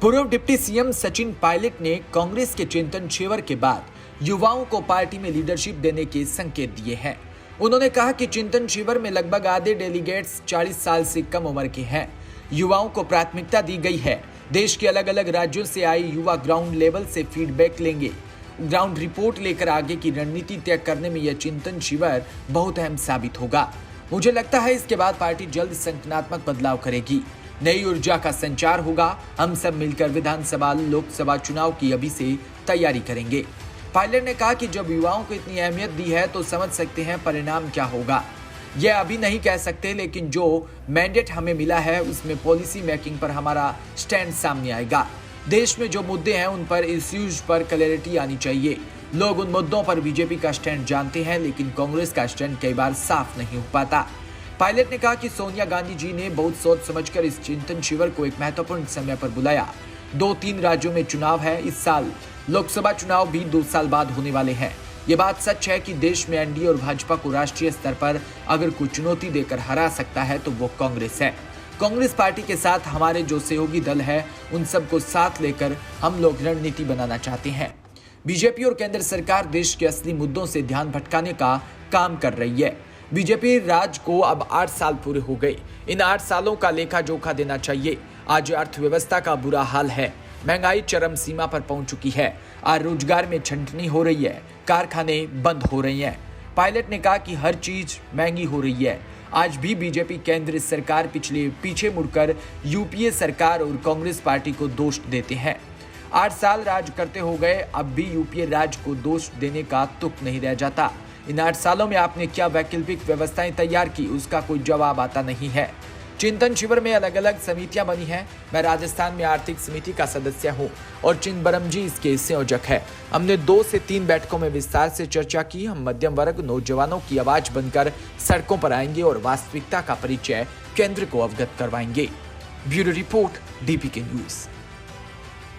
पूर्व deputy CM Sachin Pilot ने कांग्रेस के चिंतन शेवर के बाद युवाओं को पार्टी में लीडरशिप देने के संकेत दिए हैं। उन्होंने कहा कि चिंतन शिविर में लगभग आधे डेलीगेट्स 40 साल से कम उम्र के हैं। युवाओं को प्राथमिकता दी गई है। देश के अलग अलग राज्यों से आए युवा ग्राउंड लेवल से फीडबैक लेंगे। ग्राउंड रिपोर्ट लेकर आगे की रणनीति तय करने में यह चिंतन शिविर बहुत अहम साबित होगा। मुझे लगता है इसके बाद पार्टी जल्द संगठनात्मक बदलाव करेगी। नई ऊर्जा का संचार होगा। हम सब मिलकर विधानसभा लोकसभा चुनाव की अभी से तैयारी करेंगे। पायलट ने कहा कि जब युवाओं को इतनी अहमियत दी है तो समझ सकते हैं परिणाम क्या होगा। यह अभी नहीं कह सकते, लेकिन जो मैंडेट हमें मिला है उसमें पॉलिसी मेकिंग पर हमारा स्टैंड सामने आएगा। देश में जो मुद्दे हैं उन पर इश्यूज पर क्लैरिटी आनी चाहिए। लोग उन मुद्दों पर बीजेपी का स्टैंड जानते हैं, लेकिन कांग्रेस का स्टैंड कई बार साफ नहीं हो पाता। पायलट ने कहा कि सोनिया गांधी जी ने बहुत सोच समझकर इस चिंतन शिविर को एक महत्वपूर्ण समय पर बुलाया। 2-3 राज्यों में चुनाव है। इस साल लोकसभा चुनाव भी 2 साल बाद होने वाले हैं। ये बात सच है कि देश में एनडीए और भाजपा को राष्ट्रीय स्तर पर अगर कोई चुनौती देकर हरा सकता है तो वो कांग्रेस है। कांग्रेस पार्टी के साथ हमारे जो सहयोगी दल है उन सबको साथ लेकर हम लोग रणनीति बनाना चाहते हैं। बीजेपी और केंद्र सरकार देश के असली मुद्दों से ध्यान भटकाने का काम कर रही है। बीजेपी राज को अब 8 साल पूरे हो गए। इन 8 सालों का लेखा जोखा देना चाहिए। आज अर्थव्यवस्था का बुरा हाल है। महंगाई चरम सीमा पर पहुंच चुकी है। आज रोजगार में छंटनी हो रही है। कारखाने बंद हो रही हैं। पायलट ने कहा कि हर चीज महंगी हो रही है। आज भी बीजेपी केंद्र सरकार पीछे मुड़कर यूपीए सरकार और कांग्रेस पार्टी को दोष देते हैं। 8 साल राज करते हो गए, अब भी यूपीए राज को दोष देने का तुक नहीं रह जाता। इन 8 सालों में आपने क्या वैकल्पिक व्यवस्थाएं तैयार की, उसका कोई जवाब आता नहीं है। चिंतन शिविर में अलग अलग समितियां बनी हैं। मैं राजस्थान में आर्थिक समिति का सदस्य हूं और चिदंबरम जी इसके संयोजक है। हमने 2 से 3 बैठकों में विस्तार से चर्चा की। हम मध्यम वर्ग नौजवानों की आवाज बनकर सड़कों पर आएंगे और वास्तविकता का परिचय केंद्र को अवगत करवाएंगे। Bureau report, DPK news.